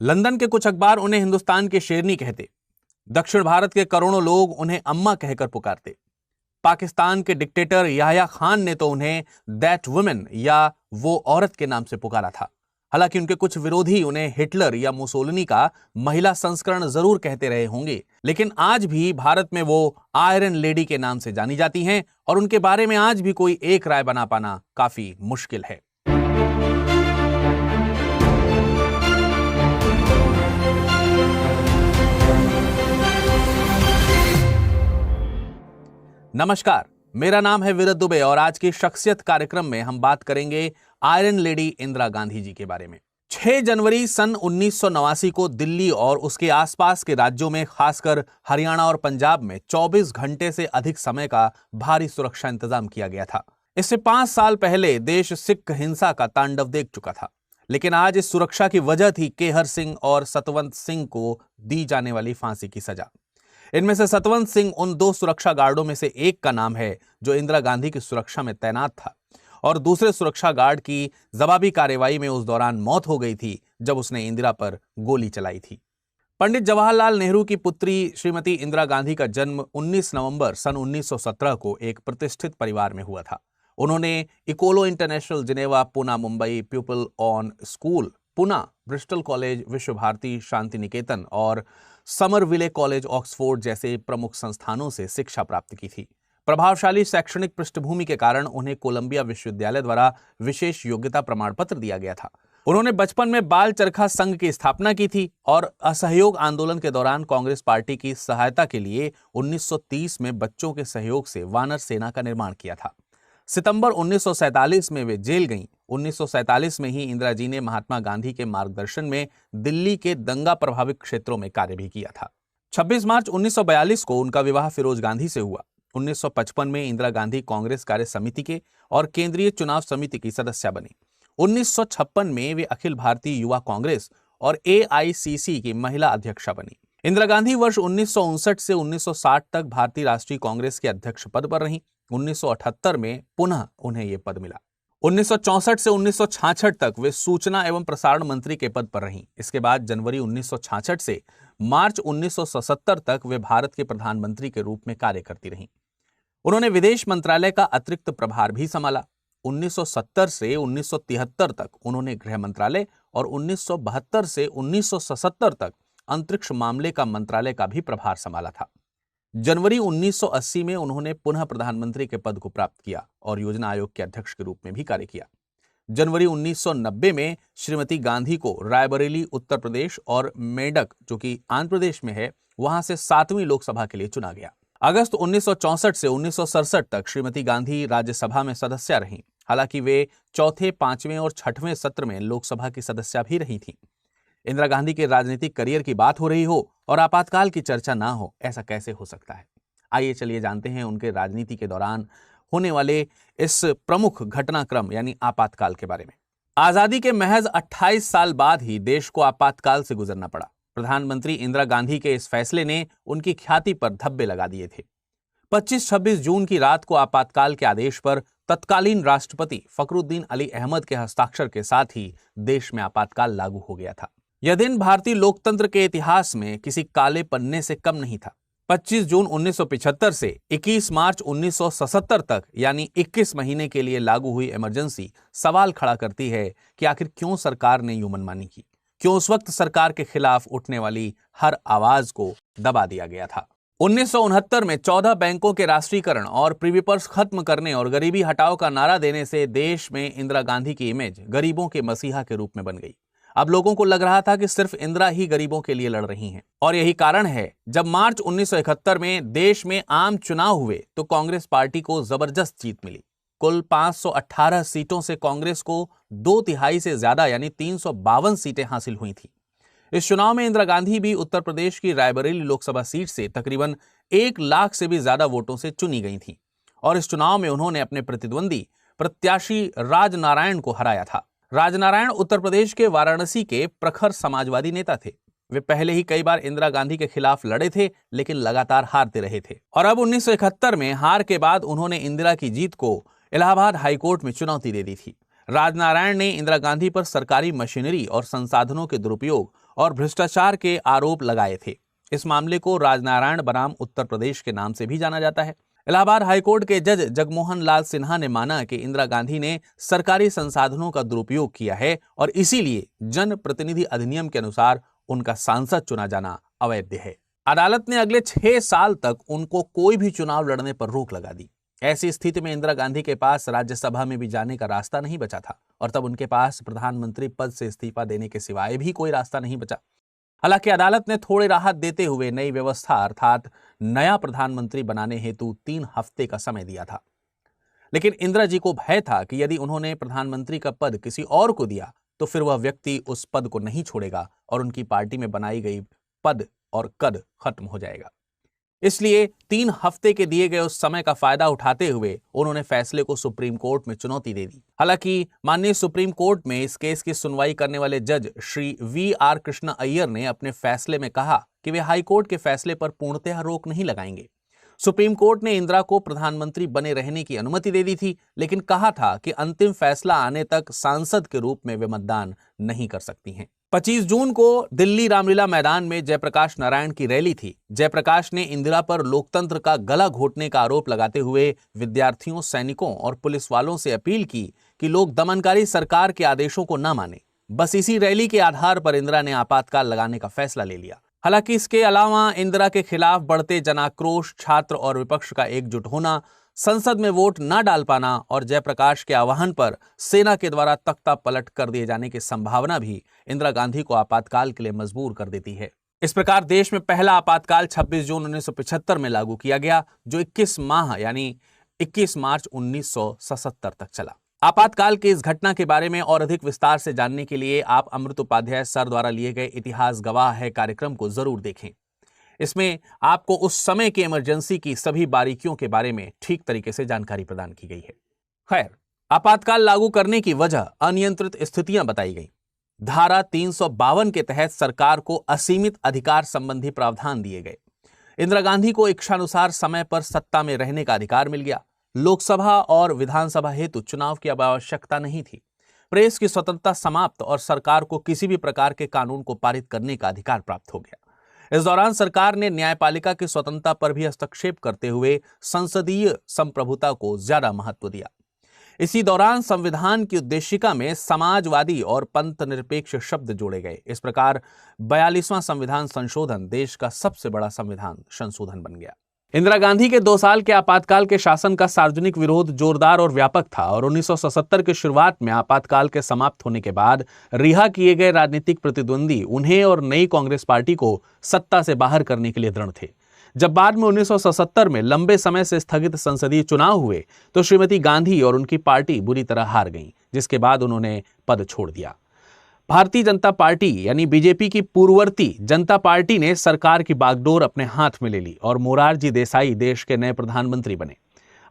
London के कुछ अखबार उन्हें हिंदुस्तान की शेरनी कहते। दक्षिण भारत के करोड़ों लोग उन्हें अम्मा कहकर पुकारते। पाकिस्तान के डिक्टेटर याह्या खान ने तो उन्हें दैट वुमेन या वो औरत के नाम से पुकारा था। हालांकि उनके कुछ विरोधी उन्हें हिटलर या मुसोलिनी का महिला संस्करण जरूर कहते रहे होंगे, लेकिन आज भी भारत में वो आयरन लेडी के नाम से जानी जाती हैं और उनके बारे में आज भी कोई एक राय बना पाना काफी मुश्किल है। नमस्कार, मेरा नाम है विरत दुबे और आज की शख्सियत कार्यक्रम में हम बात करेंगे आयरन लेडी इंदिरा गांधी जी के बारे में। 6 जनवरी सन 1989 को दिल्ली और उसके आसपास के राज्यों में, खासकर हरियाणा और पंजाब में 24 घंटे से अधिक समय का भारी सुरक्षा इंतजाम किया गया था। इससे 5 साल पहले देश सिख हिंसा का तांडव देख चुका था, लेकिन आज इस सुरक्षा की वजह थी केहर सिंह और सतवंत सिंह को दी जाने वाली फांसी की सजा। इनमें से सतवंत सिंह उन 2 सुरक्षा गार्डों में से एक का नाम है जो इंदिरा गांधी की सुरक्षा में तैनात था और दूसरे सुरक्षा गार्ड की जवाबी कार्रवाई में उस दौरान मौत हो गई थी जब उसने इंदिरा पर गोली चलाई थी। पंडित जवाहरलाल नेहरू की पुत्री श्रीमती इंदिरा गांधी का जन्म 19 नवंबर सन 1917 को एक प्रतिष्ठित परिवार में हुआ था। उन्होंने Ecole International, Geneva, Pune, Mumbai pupil own school, Pune, Bristol college, Visva Bharati, Shanti Niketan और समरविले कॉलेज, ऑक्सफोर्ड जैसे प्रमुख संस्थानों से शिक्षा प्राप्त की थी। प्रभावशाली शैक्षणिक पृष्ठभूमि के कारण उन्हें कोलंबिया विश्वविद्यालय द्वारा विशेष योग्यता प्रमाण पत्र दिया गया था। उन्होंने बचपन में बाल चरखा संघ की स्थापना की थी और असहयोग आंदोलन के दौरान कांग्रेस पार्टी की सहायता के लिए 1930 में बच्चों के सहयोग से वानर सेना का निर्माण किया था। सितंबर 1947 में वे जेल गईं। 1947 में ही इंदिरा जी ने महात्मा गांधी के मार्गदर्शन में दिल्ली के दंगा प्रभावित क्षेत्रों में कार्य भी किया था। 26 मार्च 1942 को उनका विवाह फिरोज गांधी से हुआ। 1955 में इंदिरा गांधी कांग्रेस कार्य समिति के और केंद्रीय चुनाव समिति की सदस्य बनी। 1956 में वे अखिल भारतीय युवा कांग्रेस और AICC की महिला अध्यक्षा बनी। इंदिरा गांधी वर्ष 1959 से 1960 तक भारतीय राष्ट्रीय कांग्रेस के अध्यक्ष पद पर रहीं। 1978 में पुनः उन्हें यह पद मिला। 1964 से 1966 तक वे सूचना एवं प्रसारण मंत्री के पद पर रहीं। इसके बाद जनवरी 1966 से मार्च 1977 तक वे भारत के प्रधानमंत्री के रूप में कार्य करती रहीं। उन्होंने विदेश मंत्रालय का अतिरिक्त प्रभार भी संभाला। 1970 से 1973 तक उन्होंने गृह मंत्रालय और 1972 से 1977 तक अंतरिक्ष मामले का मंत्रालय का भी प्रभार संभाला था। जनवरी 1980 में उन्होंने पुनः प्रधानमंत्री के पद को प्राप्त किया और योजना आयोग के अध्यक्ष के रूप में भी कार्य किया। जनवरी 1990 में श्रीमती गांधी को रायबरेली उत्तर प्रदेश और मेडक, जो कि आंध्र प्रदेश में है, वहां से 7वीं लोकसभा के लिए चुना गया। अगस्त 1964 से 1967 तक श्रीमती गांधी राज्यसभा में सदस्य रहीं। हालांकि वे चौथे, 5वें और 6वें सत्र में लोकसभा की सदस्य भी रही थीं। इंदिरा गांधी के राजनीतिक करियर की बात हो रही हो और आपातकाल की चर्चा ना हो, ऐसा कैसे हो सकता है? आइए चलिए जानते हैं उनके राजनीति के दौरान होने वाले इस प्रमुख घटनाक्रम यानी आपातकाल के बारे में। आजादी के महज 28 साल बाद ही देश को आपातकाल से गुजरना पड़ा। प्रधानमंत्री इंदिरा गांधी के इस फैसले ने उनकी ख्याति पर धब्बे लगा दिए थे। 25-26 जून की रात को आपातकाल के आदेश पर तत्कालीन राष्ट्रपति फखरुद्दीन अली अहमद के हस्ताक्षर के साथ ही देश में आपातकाल लागू हो गया था। यह दिन भारतीय लोकतंत्र के इतिहास में किसी काले पन्ने से कम नहीं था। 25 जून 1975 से 21 मार्च 1977 तक यानी 21 महीने के लिए लागू हुई इमरजेंसी सवाल खड़ा करती है कि आखिर क्यों सरकार ने यूं मनमानी की, क्यों उस वक्त सरकार के खिलाफ उठने वाली हर आवाज को दबा दिया गया था। 1969 में 14 बैंकों के राष्ट्रीयकरण और प्रीवी पर्स खत्म करने और गरीबी हटाओ का नारा देने से देश में इंदिरा गांधी की इमेज गरीबों के मसीहा के रूप में बन गई। अब लोगों को लग रहा था कि सिर्फ इंदिरा ही गरीबों के लिए लड़ रही हैं और यही कारण है जब मार्च 1971 में देश में आम चुनाव हुए तो कांग्रेस पार्टी को जबरदस्त जीत मिली। कुल 518 सीटों से कांग्रेस को 2/3 से ज्यादा यानी 352 सीटें हासिल हुई थी। इस चुनाव में इंदिरा गांधी भी उत्तर प्रदेश की रायबरेली लोकसभा सीट से तकरीबन 1 लाख से भी ज्यादा वोटों से चुनी गई थी और इस चुनाव में उन्होंने अपने प्रतिद्वंदी प्रत्याशी राजनारायण को हराया था। राजनारायण उत्तर प्रदेश के वाराणसी के प्रखर समाजवादी नेता थे। वे पहले ही कई बार इंदिरा गांधी के खिलाफ लड़े थे लेकिन लगातार हारते रहे थे और अब 1971 में हार के बाद उन्होंने इंदिरा की जीत को इलाहाबाद हाईकोर्ट में चुनौती दे दी थी। राजनारायण ने इंदिरा गांधी पर सरकारी मशीनरी और संसाधनों के दुरुपयोग और भ्रष्टाचार के आरोप लगाए थे। इस मामले को राजनारायण बनाम उत्तर प्रदेश के नाम से भी जाना जाता है। इलाहाबाद हाईकोर्ट के जज जगमोहन लाल सिन्हा ने माना कि इंदिरा गांधी ने सरकारी संसाधनों का दुरुपयोग किया है और इसीलिए जन प्रतिनिधि अधिनियम के अनुसार उनका सांसद चुना जाना अवैध है। अदालत ने अगले 6 साल तक उनको कोई भी चुनाव लड़ने पर रोक लगा दी। ऐसी स्थिति में इंदिरा गांधी के पास राज्यसभा में भी जाने का रास्ता नहीं बचा था और तब उनके पास प्रधानमंत्री पद से इस्तीफा देने के सिवाय भी कोई रास्ता नहीं बचा। हालांकि अदालत ने थोड़ी राहत देते हुए नई व्यवस्था अर्थात नया प्रधानमंत्री बनाने हेतु 3 हफ्ते का समय दिया था। लेकिन इंदिरा जी को भय था कि यदि उन्होंने प्रधानमंत्री का पद किसी और को दिया तो फिर वह व्यक्ति उस पद को नहीं छोड़ेगा और उनकी पार्टी में बनाई गई पद और कद खत्म हो जाएगा। इसलिए 3 हफ्ते के दिए गए उस समय का फायदा उठाते हुए उन्होंने फैसले को सुप्रीम कोर्ट में चुनौती दे दी। हालांकि माननीय सुप्रीम कोर्ट में इस केस की सुनवाई करने वाले जज श्री वी.आर. कृष्णा अय्यर ने अपने फैसले में कहा कि वे हाईकोर्ट के फैसले पर पूर्णतः रोक नहीं लगाएंगे। सुप्रीम कोर्ट ने इंदिरा को प्रधानमंत्री बने रहने की अनुमति दे दी थी, लेकिन कहा था कि अंतिम फैसला आने तक सांसद के रूप में वे मतदान नहीं कर सकती हैं। 25 जून को दिल्ली रामलीला मैदान में जयप्रकाश नारायण की रैली थी। जयप्रकाश ने इंदिरा पर लोकतंत्र का गला घोटने का आरोप लगाते हुए विद्यार्थियों, सैनिकों और पुलिस वालों से अपील की कि लोग दमनकारी सरकार के आदेशों को न माने। बस इसी रैली के आधार पर इंदिरा ने आपातकाल लगाने का फैसला ले लिया। हालांकि इसके अलावा इंदिरा के खिलाफ बढ़ते जनाक्रोश, छात्र और विपक्ष का एकजुट होना, संसद में वोट न डाल पाना और जयप्रकाश के आह्वान पर सेना के द्वारा तख्ता पलट कर दिए जाने की संभावना भी इंदिरा गांधी को आपातकाल के लिए मजबूर कर देती है। इस प्रकार देश में पहला आपातकाल 26 जून 1975 में लागू किया गया, जो 21 माह यानी 21 मार्च 1977 तक चला। आपातकाल की इस घटना के बारे में और अधिक विस्तार से जानने के लिए आप अमृत उपाध्याय सर द्वारा लिए गए इतिहास गवाह है कार्यक्रम को जरूर देखें। इसमें आपको उस समय की इमरजेंसी की सभी बारीकियों के बारे में ठीक तरीके से जानकारी प्रदान की गई है। खैर, आपातकाल लागू करने की वजह अनियंत्रित स्थितियां बताई गई। धारा 352 के तहत सरकार को असीमित अधिकार संबंधी प्रावधान दिए गए। इंदिरा गांधी को इच्छानुसार समय पर सत्ता में रहने का अधिकार मिल गया। लोकसभा और विधानसभा हेतु चुनाव की अब आवश्यकता नहीं थी। प्रेस की स्वतंत्रता समाप्त और सरकार को किसी भी प्रकार के कानून को पारित करने का अधिकार प्राप्त हो गया। इस दौरान सरकार ने न्यायपालिका की स्वतंत्रता पर भी हस्तक्षेप करते हुए संसदीय संप्रभुता को ज्यादा महत्व दिया। इसी दौरान संविधान की उद्देशिका में समाजवादी और पंथ निरपेक्ष शब्द जोड़े गए। इस प्रकार 42वां संविधान संशोधन देश का सबसे बड़ा संविधान संशोधन बन गया। इंदिरा गांधी के 2 साल के आपातकाल के शासन का सार्वजनिक विरोध जोरदार और व्यापक था और 1977 की शुरुआत में आपातकाल के समाप्त होने के बाद रिहा किए गए राजनीतिक प्रतिद्वंदी उन्हें और नई कांग्रेस पार्टी को सत्ता से बाहर करने के लिए दृढ़ थे। जब बाद में 1977 में लंबे समय से स्थगित संसदीय चुनाव हुए तो श्रीमती गांधी और उनकी पार्टी बुरी तरह हार गईं, जिसके बाद उन्होंने पद छोड़ दिया। भारतीय जनता पार्टी यानी बीजेपी की पूर्ववर्ती जनता पार्टी ने सरकार की बागडोर अपने हाथ में ले ली और मोरारजी देसाई देश के नए प्रधानमंत्री बने।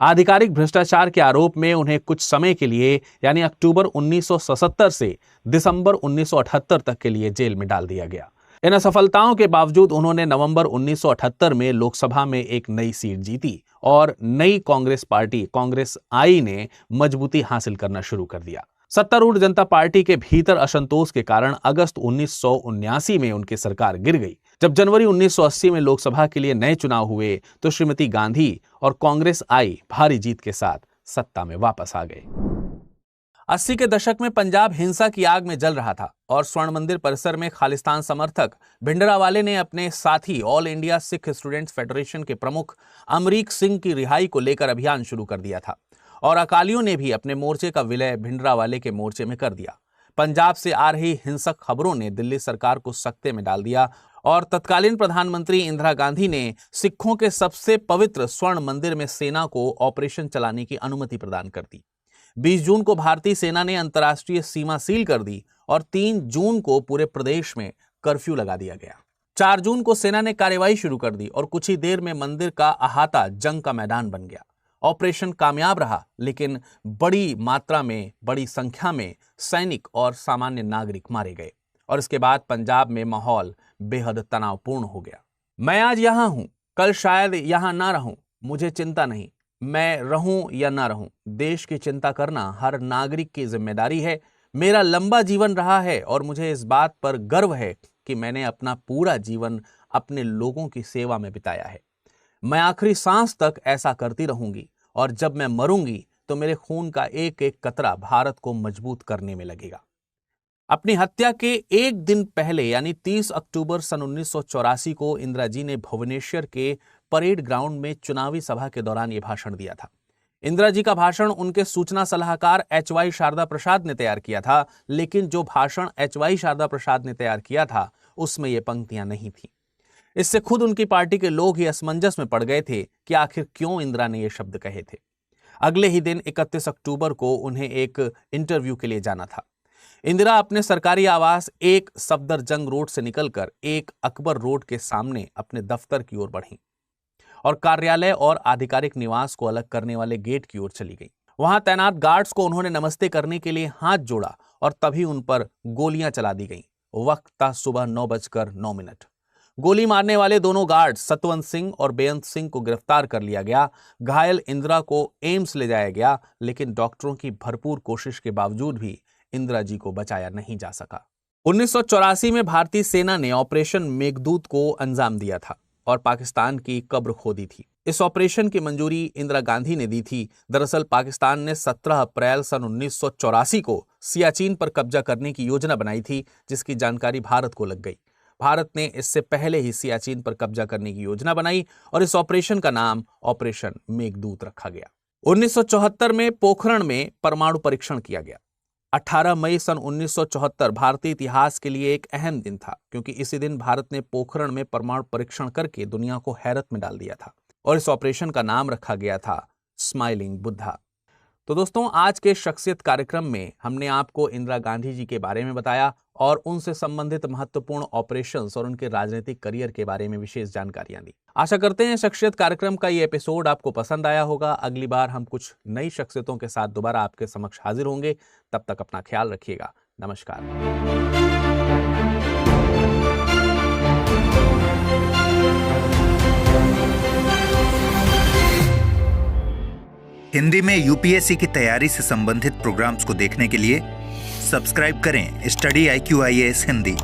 आधिकारिक भ्रष्टाचार के आरोप में उन्हें कुछ समय के लिए यानी अक्टूबर 1977 से दिसंबर 1978 तक के लिए जेल में डाल दिया गया। इन असफलताओं के बावजूद उन्होंने नवंबर 1978 में लोकसभा में एक नई सीट जीती और नई कांग्रेस पार्टी कांग्रेस आई ने मजबूती हासिल करना शुरू कर दिया। सत्तारूढ़ जनता पार्टी के भीतर असंतोष के कारण अगस्त 1979 में उनकी सरकार गिर गई। जब जनवरी 1980 में लोकसभा के लिए नए चुनाव हुए तो श्रीमती गांधी और कांग्रेस आई भारी जीत के साथ सत्ता में वापस आ गए। 80 के दशक में पंजाब हिंसा की आग में जल रहा था और स्वर्ण मंदिर परिसर में खालिस्तान समर्थक भिंडरावाले ने अपने साथी all India Sikh students federation के प्रमुख अमरीक सिंह की रिहाई को लेकर अभियान शुरू कर दिया था और अकालियों ने भी अपने मोर्चे का विलय भिंडरावाले के मोर्चे में कर दिया। पंजाब से आ रही हिंसक खबरों ने दिल्ली सरकार को सकते में डाल दिया और तत्कालीन प्रधानमंत्री इंदिरा गांधी ने सिखों के सबसे पवित्र स्वर्ण मंदिर में सेना को ऑपरेशन चलाने की अनुमति प्रदान कर दी। 20 जून को भारतीय सेना ने अंतर्राष्ट्रीय सीमा सील कर दी और 3 जून को पूरे प्रदेश में कर्फ्यू लगा दिया गया। 4 जून को सेना ने कार्रवाई शुरू कर दी और कुछ ही देर में मंदिर का अहाता जंग का मैदान बन गया। ऑपरेशन कामयाब रहा, लेकिन बड़ी मात्रा में, बड़ी संख्या में सैनिक और सामान्य नागरिक मारे गए और इसके बाद पंजाब में माहौल बेहद तनावपूर्ण हो गया। मैं आज यहां हूं, कल शायद यहां ना रहूं, मुझे चिंता नहीं। मैं रहूं या ना रहूं, देश की चिंता करना हर नागरिक की जिम्मेदारी है। मेरा लंबा जीवन रहा है और मुझे इस बात पर गर्व है कि मैंने अपना पूरा जीवन अपने लोगों की सेवा में बिताया है। मैं आखिरी सांस तक ऐसा करती रहूंगी और जब मैं मरूंगी तो मेरे खून का एक एक कतरा भारत को मजबूत करने में लगेगा। अपनी हत्या के एक दिन पहले यानी 30 अक्टूबर सन 1984 को इंदिरा जी ने भुवनेश्वर के परेड ग्राउंड में चुनावी सभा के दौरान यह भाषण दिया था। इंदिरा जी का भाषण उनके सूचना सलाहकार एच.वाई. शारदा प्रसाद ने तैयार किया था, लेकिन जो भाषण एच.वाई. शारदा प्रसाद ने तैयार किया था उसमें ये पंक्तियां नहीं थी। इससे खुद उनकी पार्टी के लोग ही असमंजस में पड़ गए थे कि आखिर क्यों इंदिरा ने ये शब्द कहे थे। अगले ही दिन 31 अक्टूबर को उन्हें एक इंटरव्यू के लिए जाना था। इंदिरा अपने सरकारी आवास एक सफदरजंग रोड से निकलकर एक अकबर रोड के सामने अपने दफ्तर की ओर बढ़ी और कार्यालय और आधिकारिक निवास को अलग करने वाले गेट की ओर चली गई। वहां तैनात गार्ड्स को उन्होंने नमस्ते करने के लिए हाथ जोड़ा और तभी उन पर गोलियां चला दी गईं। वक्त था सुबह 9:09। गोली मारने वाले दोनों गार्ड सतवंत सिंह और बेअंत सिंह को गिरफ्तार कर लिया गया। घायल इंदिरा को एम्स ले जाया गया, लेकिन डॉक्टरों की भरपूर कोशिश के बावजूद भी इंदिरा जी को बचाया नहीं जा सका। 1984 में भारतीय सेना ने ऑपरेशन मेघदूत को अंजाम दिया था और पाकिस्तान की कब्र खोदी थी। इस ऑपरेशन की मंजूरी इंदिरा गांधी ने दी थी। दरअसल पाकिस्तान ने 17 अप्रैल सन 1984 को सियाचिन पर कब्जा करने की योजना बनाई थी, जिसकी जानकारी भारत को लग गई। भारत ने इससे पहले ही सियाचिन पर कब्जा करने की योजना बनाई और इस ऑपरेशन का नाम ऑपरेशन मेघदूत रखा गया। 1974 में पोखरण में परमाणु परीक्षण किया गया। 18 मई सन 1974 भारतीय इतिहास के लिए एक अहम दिन था, क्योंकि इसी दिन भारत ने पोखरण में परमाणु परीक्षण करके दुनिया को हैरत में डाल दिया था और इस ऑपरेशन का नाम रखा गया था स्माइलिंग बुद्धा। तो दोस्तों, आज के शख्सियत कार्यक्रम में हमने आपको इंदिरा गांधी जी के बारे में बताया और उनसे संबंधित महत्वपूर्ण ऑपरेशंस और उनके राजनीतिक करियर के बारे में विशेष जानकारियां दी। आशा करते हैं शख्सियत कार्यक्रम का ये एपिसोड आपको पसंद आया होगा। अगली बार हम कुछ नई शख्सियतों के साथ दोबारा आपके समक्ष हाजिर होंगे। तब तक अपना ख्याल रखिएगा। नमस्कार। हिंदी में यूपीएससी की तैयारी से संबंधित प्रोग्राम्स को देखने के लिए सब्सक्राइब करें स्टडी IQ IAS हिंदी।